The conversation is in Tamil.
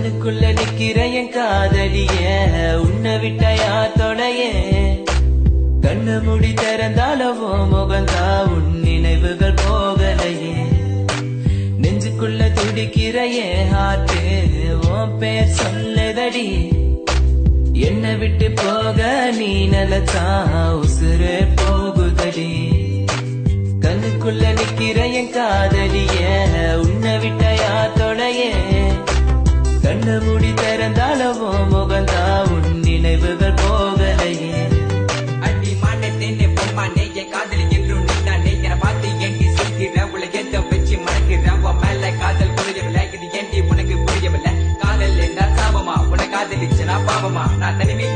கண்ணுக்குள்ள நிக்கிற என் காதலிய உன்னை விட்ட யார் தொடைய கண்ணு முடி திறந்தாலவோ முகந்தா உன் நினைவுகள் போகலையே நெஞ்சுக்குள்ள துடிக்கிற என் ஹார்ட்டு உன் பேர் சொல்லுதடி என்னை விட்டு போக நீ நிலச்சா உசுறு போகுதடி கண்ணுக்குள்ள நிக்கிற என் காதலிய உன்னை விட்ட யார் தொடைய கண்ணு முடி திறந்தாலவோ முகந்தா உன் நினைவுகள் போகலையே அடி மானே தேனே பொம்மானே என் காதலி என்றும் நீதானே என பார்த்து ஏண்டி சிரிக்கிற உள்ள எந்த வச்சு மறக்கிற உன் மேல காதல் புரியவில்லை இது ஏண்டி உனக்கு புரியவில்லை காதல் என்ன சாபமா உன காதலிச்சு நான் பாவமா நான் தனிமை